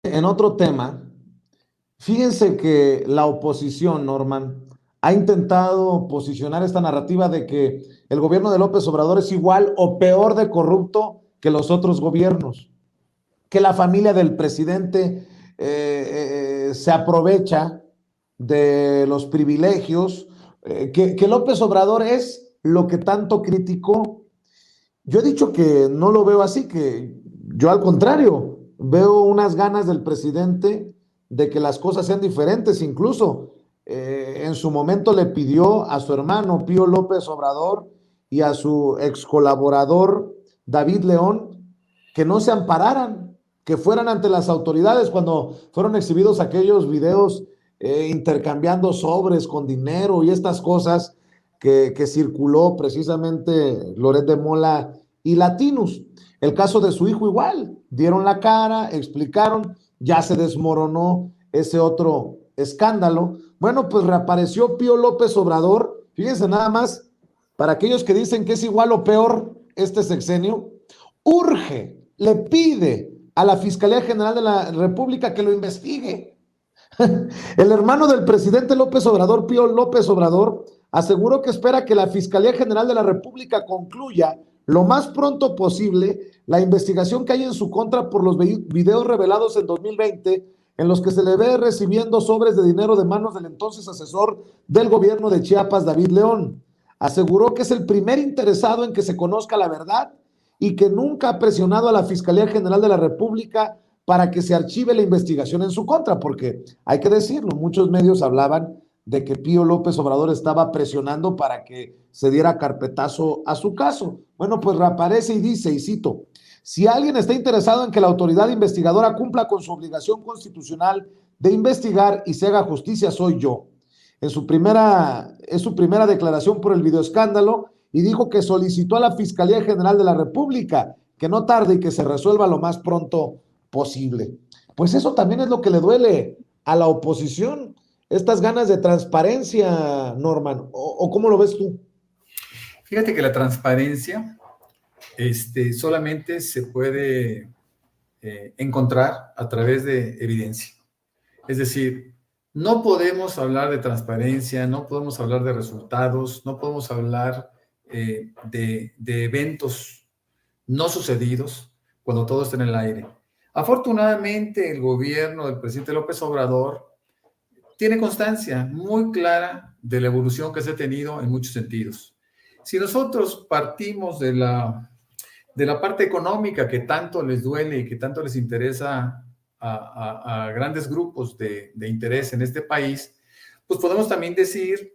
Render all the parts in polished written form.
En otro tema, fíjense que la oposición, Norman, ha intentado posicionar esta narrativa de que el gobierno de López Obrador es igual o peor de corrupto que los otros gobiernos, que la familia del presidente se aprovecha de los privilegios, que López Obrador es lo que tanto criticó. Yo he dicho que no lo veo así, que yo al contrario, veo unas ganas del presidente de que las cosas sean diferentes. Incluso en su momento le pidió a su hermano Pío López Obrador y a su ex colaborador David León que no se ampararan, que fueran ante las autoridades cuando fueron exhibidos aquellos videos intercambiando sobres con dinero y estas cosas que circuló precisamente Loret de Mola y Latinus. El caso de su hijo igual, dieron la cara, explicaron, ya se desmoronó ese otro escándalo. Bueno, pues reapareció Pío López Obrador, fíjense nada más, para aquellos que dicen que es igual o peor este sexenio, urge, le pide a la Fiscalía General de la República que lo investigue. El hermano del presidente López Obrador, Pío López Obrador, aseguró que espera que la Fiscalía General de la República concluya lo más pronto posible la investigación que hay en su contra por los videos revelados en 2020 en los que se le ve recibiendo sobres de dinero de manos del entonces asesor del gobierno de Chiapas, David León. Aseguró que es el primer interesado en que se conozca la verdad y que nunca ha presionado a la Fiscalía General de la República para que se archive la investigación en su contra, porque hay que decirlo, muchos medios hablaban de que Pío López Obrador estaba presionando para que se diera carpetazo a su caso. Bueno, pues reaparece y dice, y cito, si alguien está interesado en que la autoridad investigadora cumpla con su obligación constitucional de investigar y se haga justicia, soy yo. Es su primera declaración por el videoescándalo y dijo que solicitó a la Fiscalía General de la República que no tarde y que se resuelva lo más pronto posible. Pues eso también es lo que le duele a la oposición, estas ganas de transparencia, Norman, o ¿cómo lo ves tú? Fíjate que la transparencia solamente se puede encontrar a través de evidencia. Es decir, no podemos hablar de transparencia, no podemos hablar de resultados, no podemos hablar de eventos no sucedidos cuando todo está en el aire. Afortunadamente, el gobierno del presidente López Obrador tiene constancia muy clara de la evolución que se ha tenido en muchos sentidos. Si nosotros partimos de la parte económica que tanto les duele y que tanto les interesa a grandes grupos de interés en este país, pues podemos también decir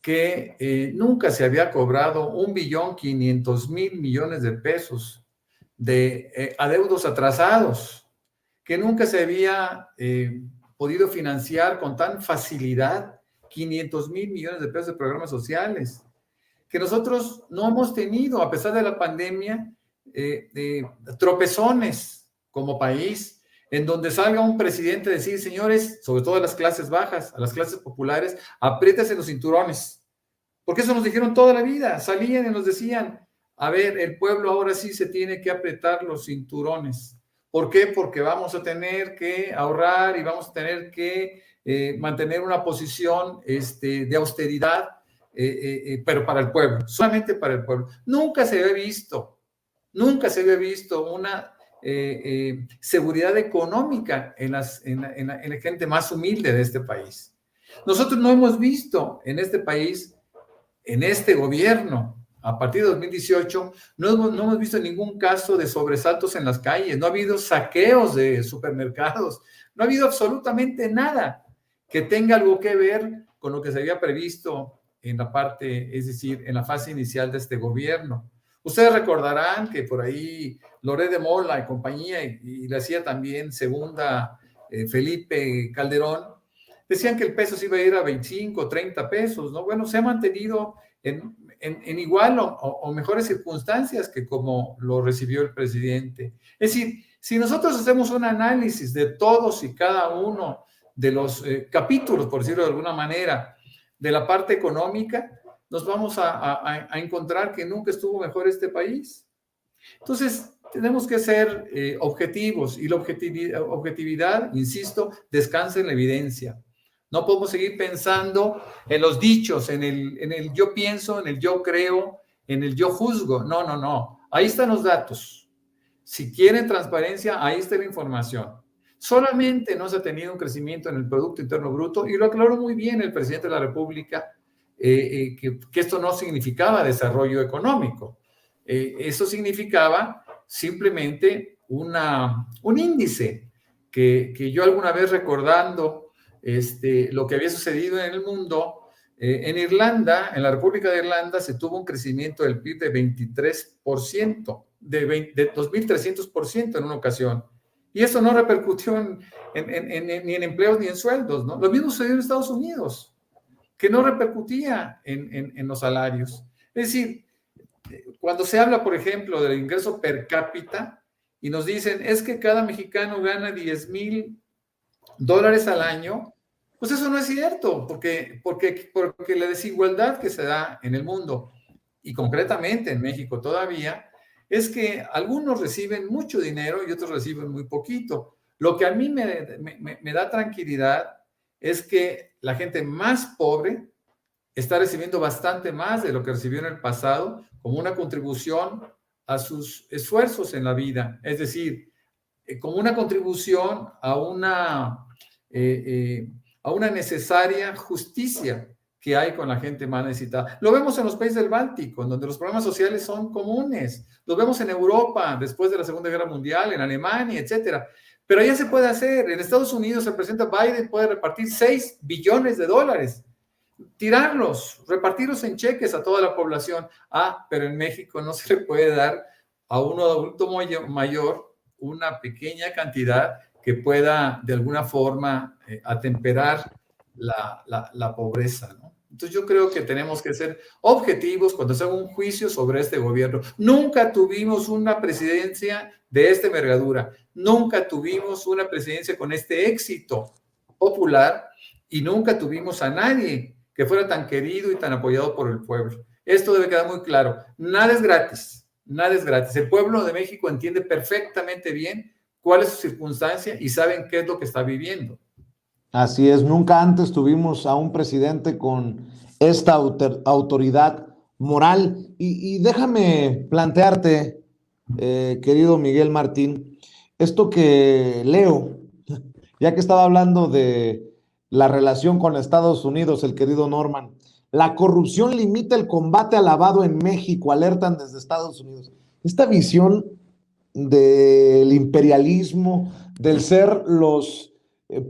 que nunca se había cobrado 1.500.000.000.000 de pesos de adeudos atrasados, que nunca se había podido financiar con tan facilidad 500.000 millones de pesos de programas sociales, que nosotros no hemos tenido, a pesar de la pandemia, tropezones como país, en donde salga un presidente a decir, señores, sobre todo a las clases bajas, a las clases populares, apriétense los cinturones, porque eso nos dijeron toda la vida, salían y nos decían, a ver, el pueblo ahora sí se tiene que apretar los cinturones. ¿Por qué? Porque vamos a tener que ahorrar y vamos a tener que mantener una posición de austeridad, pero para el pueblo, solamente para el pueblo. Nunca se había visto una seguridad económica en la gente más humilde de este país. Nosotros no hemos visto en este país, en este gobierno, a partir de 2018, no hemos visto ningún caso de sobresaltos en las calles, no ha habido saqueos de supermercados, no ha habido absolutamente nada que tenga algo que ver con lo que se había previsto en la parte, es decir, en la fase inicial de este gobierno. Ustedes recordarán que por ahí Loret de Mola y compañía, y le hacía también segunda Felipe Calderón, decían que el peso se iba a ir a 25, 30 pesos, ¿no? Bueno, se ha mantenido en igual o mejores circunstancias que como lo recibió el presidente. Es decir, si nosotros hacemos un análisis de todos y cada uno de los capítulos, por decirlo de alguna manera, de la parte económica, nos vamos a encontrar que nunca estuvo mejor este país. Entonces, tenemos que ser objetivos, y la objetividad, insisto, descansa en la evidencia. No podemos seguir pensando en los dichos, en el yo pienso, en el yo creo, en el yo juzgo. No, no, no. Ahí están los datos. Si quieren transparencia, ahí está la información. Solamente no se ha tenido un crecimiento en el Producto Interno Bruto, y lo aclaró muy bien el presidente de la República, que esto no significaba desarrollo económico. Eso significaba simplemente un índice que yo alguna vez, recordando lo que había sucedido en el mundo, en Irlanda, en la República de Irlanda, se tuvo un crecimiento del PIB de 23%, de 2.300% en una ocasión. Y eso no repercutió ni en empleos ni en sueldos, ¿no? Lo mismo sucedió en Estados Unidos, que no repercutía en los salarios. Es decir, cuando se habla, por ejemplo, del ingreso per cápita y nos dicen, es que cada mexicano gana $10,000 al año, pues eso no es cierto, porque la desigualdad que se da en el mundo, y concretamente en México todavía, es que algunos reciben mucho dinero y otros reciben muy poquito. Lo que a mí me da tranquilidad es que la gente más pobre está recibiendo bastante más de lo que recibió en el pasado, como una contribución a sus esfuerzos en la vida. Es decir, como una contribución a una necesaria justicia que hay con la gente más necesitada. Lo vemos en los países del Báltico, en donde los problemas sociales son comunes. Lo vemos en Europa, después de la Segunda Guerra Mundial, en Alemania, etcétera. Pero allá se puede hacer. En Estados Unidos, el presidente Biden puede repartir $6 billones, tirarlos, repartirlos en cheques a toda la población. Pero en México no se le puede dar a un adulto mayor una pequeña cantidad que pueda de alguna forma atemperar la pobreza, ¿no? Entonces yo creo que tenemos que ser objetivos cuando se haga un juicio sobre este gobierno. Nunca tuvimos una presidencia de esta envergadura, nunca tuvimos una presidencia con este éxito popular, y nunca tuvimos a nadie que fuera tan querido y tan apoyado por el pueblo. Esto debe quedar muy claro. Nada es gratis, nada es gratis. El pueblo de México entiende perfectamente bien cuál es su circunstancia y saben qué es lo que está viviendo. Así es, nunca antes tuvimos a un presidente con esta autoridad moral. Y déjame plantearte, querido Miguel Martín, esto que leo, ya que estaba hablando de la relación con Estados Unidos, el querido Norman. La corrupción limita el combate al lavado en México, alertan desde Estados Unidos. Esta visión del imperialismo, del ser los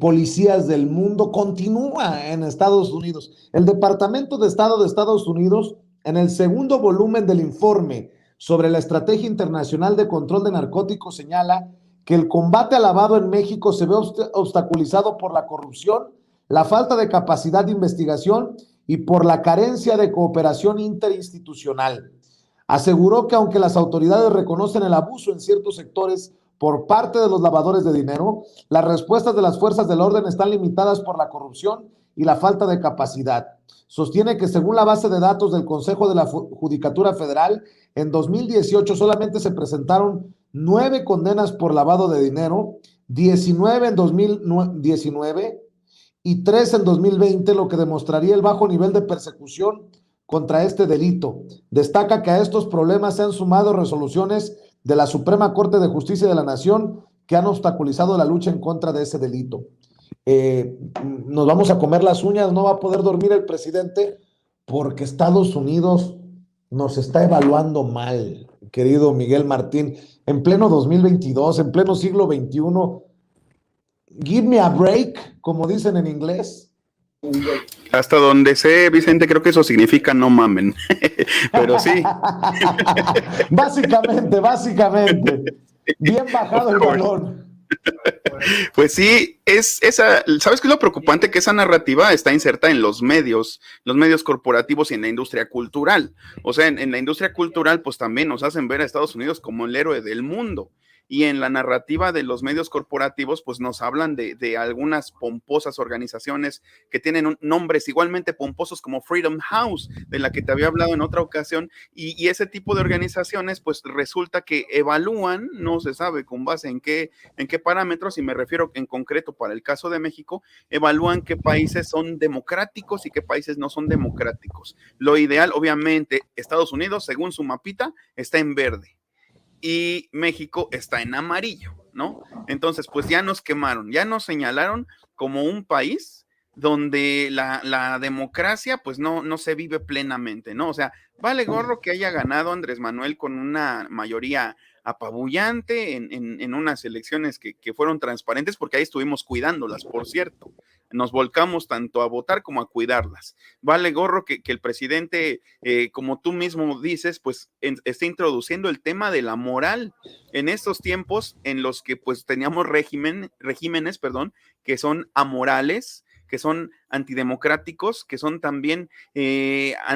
policías del mundo, continúa en Estados Unidos. El Departamento de Estado de Estados Unidos, en el segundo volumen del informe sobre la Estrategia Internacional de Control de Narcóticos, señala que el combate al lavado en México se ve obstaculizado por la corrupción, la falta de capacidad de investigación y por la carencia de cooperación interinstitucional. Aseguró que aunque las autoridades reconocen el abuso en ciertos sectores por parte de los lavadores de dinero, las respuestas de las fuerzas del orden están limitadas por la corrupción y la falta de capacidad. Sostiene que según la base de datos del Consejo de la Judicatura Federal, en 2018 solamente se presentaron 9 condenas por lavado de dinero, 19 en 2019 y 3 en 2020, lo que demostraría el bajo nivel de persecución contra este delito. Destaca que a estos problemas se han sumado resoluciones de la Suprema Corte de Justicia de la Nación que han obstaculizado la lucha en contra de ese delito. Nos vamos a comer las uñas, no va a poder dormir el presidente porque Estados Unidos nos está evaluando mal, querido Miguel Martín, en pleno 2022, en pleno siglo XXI. Give me a break, como dicen en inglés. Hasta donde sé, Vicente, creo que eso significa no mamen, pero sí. Básicamente. Bien bajado el balón. Pues sí, ¿sabes qué es lo preocupante? Que esa narrativa está inserta en los medios corporativos y en la industria cultural. O sea, en la industria cultural, pues también nos hacen ver a Estados Unidos como el héroe del mundo. y en la narrativa de los medios corporativos, pues nos hablan de algunas pomposas organizaciones que tienen nombres igualmente pomposos como Freedom House, de la que te había hablado en otra ocasión, y ese tipo de organizaciones, pues resulta que evalúan, no se sabe con base en qué parámetros, y me refiero en concreto para el caso de México, evalúan qué países son democráticos y qué países no son democráticos. Lo ideal, obviamente, Estados Unidos, según su mapita, está en verde y México está en amarillo, ¿no? Entonces, pues ya nos quemaron, ya nos señalaron como un país donde la democracia pues no se vive plenamente, ¿no? O sea, vale gorro que haya ganado Andrés Manuel con una mayoría apabullante en unas elecciones que fueron transparentes, porque ahí estuvimos cuidándolas, por cierto. Nos volcamos tanto a votar como a cuidarlas. Vale gorro que el presidente, como tú mismo dices, pues esté introduciendo el tema de la moral en estos tiempos en los que pues teníamos regímenes, que son amorales, que son antidemocráticos, que son también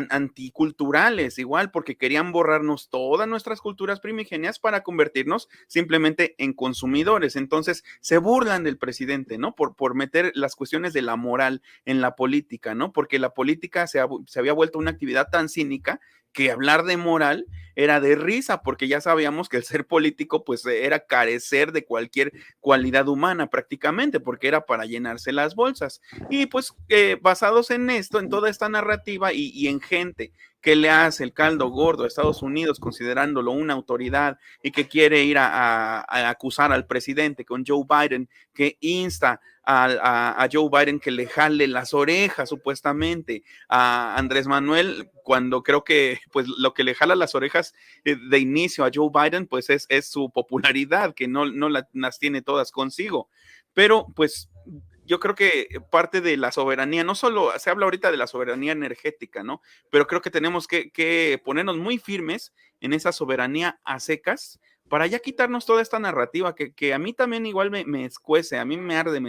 anticulturales, igual, porque querían borrarnos todas nuestras culturas primigenias para convertirnos simplemente en consumidores. Entonces, se burlan del presidente, ¿no? Por meter las cuestiones de la moral en la política, ¿no? Porque la política se había vuelto una actividad tan cínica que hablar de moral era de risa, porque ya sabíamos que el ser político pues era carecer de cualquier cualidad humana prácticamente, porque era para llenarse las bolsas. Y pues basados en esto, en toda esta narrativa y en gente que le hace el caldo gordo a Estados Unidos considerándolo una autoridad y que quiere ir a acusar al presidente con Joe Biden, que insta a Joe Biden que le jale las orejas supuestamente a Andrés Manuel, cuando creo que pues lo que le jala las orejas de inicio a Joe Biden pues es su popularidad, que no las tiene todas consigo, pero pues yo creo que parte de la soberanía, no solo se habla ahorita de la soberanía energética, ¿no? Pero creo que tenemos que ponernos muy firmes en esa soberanía a secas para ya quitarnos toda esta narrativa que a mí también igual me escuece, a mí me arde,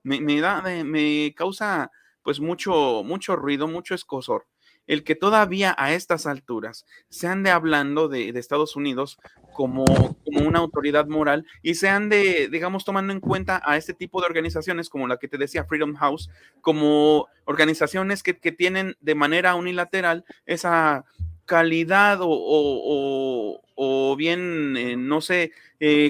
me causa pues mucho ruido, mucho escozor. El que todavía a estas alturas se ande hablando de Estados Unidos como una autoridad moral y se ande, digamos, tomando en cuenta a este tipo de organizaciones como la que te decía, Freedom House, como organizaciones que tienen de manera unilateral esa calidad o bien, no sé,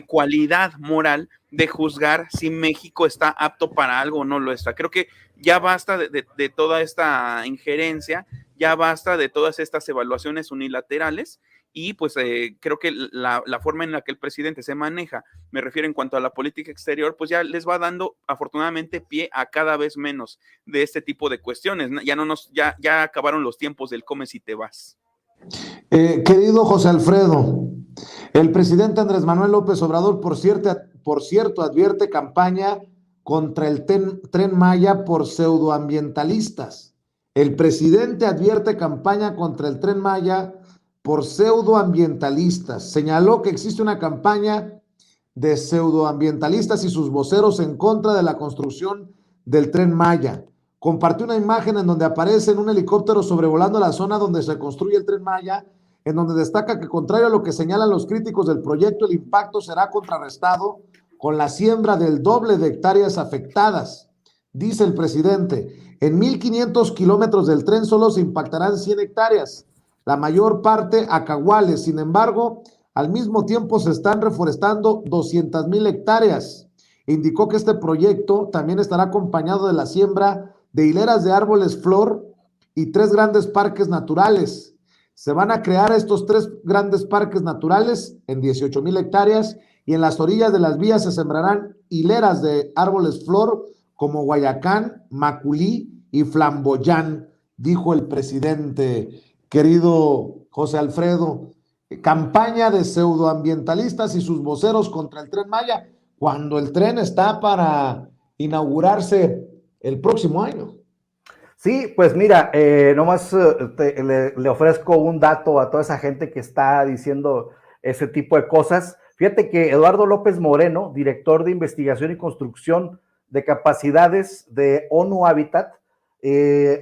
cualidad moral de juzgar si México está apto para algo o no lo está. Creo que ya basta de toda esta injerencia, ya basta de todas estas evaluaciones unilaterales y pues creo que la forma en la que el presidente se maneja, me refiero en cuanto a la política exterior, pues ya les va dando afortunadamente pie a cada vez menos de este tipo de cuestiones. Ya acabaron los tiempos del comes y te vas. Querido José Alfredo, el presidente Andrés Manuel López Obrador, por cierto, advierte campaña contra el Tren Maya por pseudoambientalistas. El presidente advierte campaña contra el Tren Maya por pseudoambientalistas. Señaló que existe una campaña de pseudoambientalistas y sus voceros en contra de la construcción del Tren Maya. Compartió una imagen en donde aparece en un helicóptero sobrevolando la zona donde se construye el Tren Maya, en donde destaca que, contrario a lo que señalan los críticos del proyecto, el impacto será contrarrestado con la siembra del doble de hectáreas afectadas. Dice el presidente, en 1,500 kilómetros del tren solo se impactarán 100 hectáreas, la mayor parte acahuales. Sin embargo, al mismo tiempo se están reforestando 200,000 hectáreas. Indicó que este proyecto también estará acompañado de la siembra de hileras de árboles flor y 3 grandes parques naturales. Se van a crear estos 3 grandes parques naturales en 18,000 hectáreas y en las orillas de las vías se sembrarán hileras de árboles flor como Guayacán, Maculí y Flamboyán, dijo el presidente. Querido José Alfredo, campaña de pseudoambientalistas y sus voceros contra el Tren Maya, cuando el tren está para inaugurarse el próximo año. Sí, pues mira, nomás le ofrezco un dato a toda esa gente que está diciendo ese tipo de cosas. Fíjate que Eduardo López Moreno, director de Investigación y Construcción de Capacidades de ONU Habitat,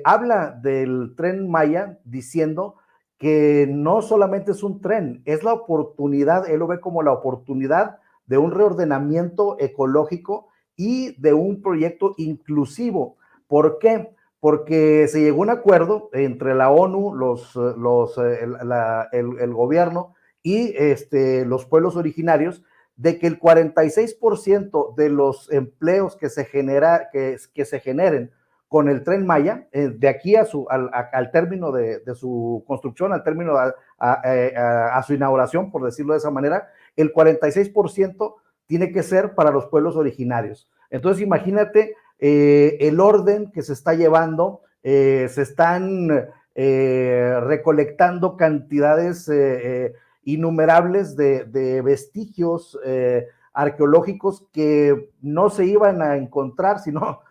habla del Tren Maya diciendo que no solamente es un tren, es la oportunidad, él lo ve como la oportunidad de un reordenamiento ecológico y de un proyecto inclusivo. ¿Por qué? Porque se llegó a un acuerdo entre la ONU, el gobierno y los pueblos originarios, de que el 46% de los empleos que se generen con el Tren Maya, de aquí al término de su construcción, al término a su inauguración, por decirlo de esa manera, el 46% tiene que ser para los pueblos originarios. Entonces, imagínate el orden que se está llevando, se están recolectando cantidades innumerables de vestigios arqueológicos que no se iban a encontrar si no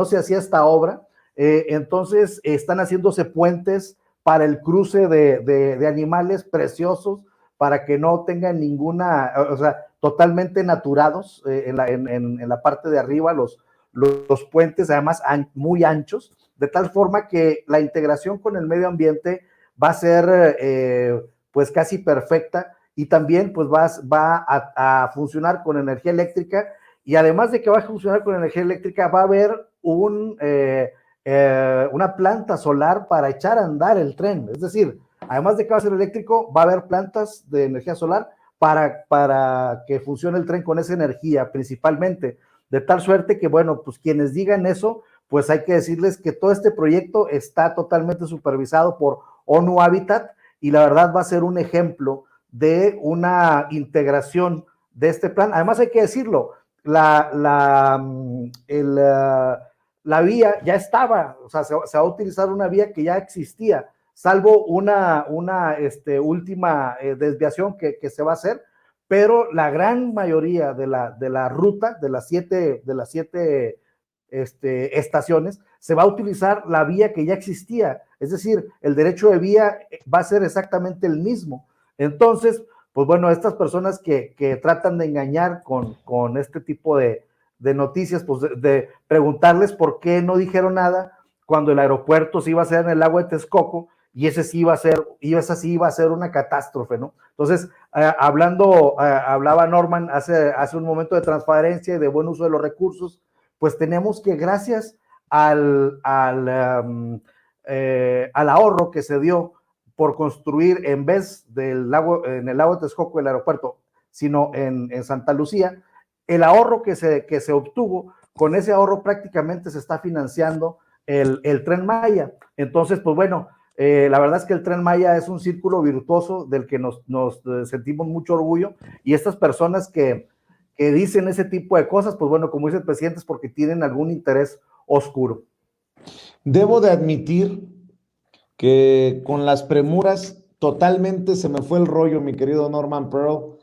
se hacía esta obra. Entonces están haciéndose puentes para el cruce de animales preciosos, para que no tengan ninguna, o sea, totalmente naturados en la parte de arriba, los puentes, además muy anchos, de tal forma que la integración con el medio ambiente va a ser pues casi perfecta, y también pues va a funcionar con energía eléctrica, y además de que va a funcionar con energía eléctrica, va a haber una planta solar para echar a andar el tren. Es decir, además de que va a ser eléctrico, va a haber plantas de energía solar para que funcione el tren con esa energía principalmente, de tal suerte que, bueno, pues quienes digan eso, pues hay que decirles que todo este proyecto está totalmente supervisado por ONU Habitat, y la verdad va a ser un ejemplo de una integración de este plan. Además hay que decirlo, la vía ya estaba, o sea, se va a utilizar una vía que ya existía, salvo una última desviación que se va a hacer, pero la gran mayoría de la ruta, de las siete estaciones, se va a utilizar la vía que ya existía. Es decir, el derecho de vía va a ser exactamente el mismo. Entonces, pues bueno, estas personas que tratan de engañar con este tipo de noticias, pues de preguntarles por qué no dijeron nada cuando el aeropuerto se iba a hacer en el lago de Texcoco, y esa sí iba a ser una catástrofe, ¿no? Entonces, hablaba Norman hace un momento de transparencia y de buen uso de los recursos. Pues tenemos que, gracias al ahorro que se dio por construir, en vez en el lago de Texcoco, el aeropuerto, sino en Santa Lucía, el ahorro que se obtuvo, con ese ahorro prácticamente se está financiando el Tren Maya. Entonces, pues bueno, la verdad es que el Tren Maya es un círculo virtuoso del que nos sentimos mucho orgullo, y estas personas que dicen ese tipo de cosas, pues bueno, como dice el presidente, es porque tienen algún interés oscuro. Debo de admitir que con las premuras totalmente se me fue el rollo, mi querido Norman Pearl,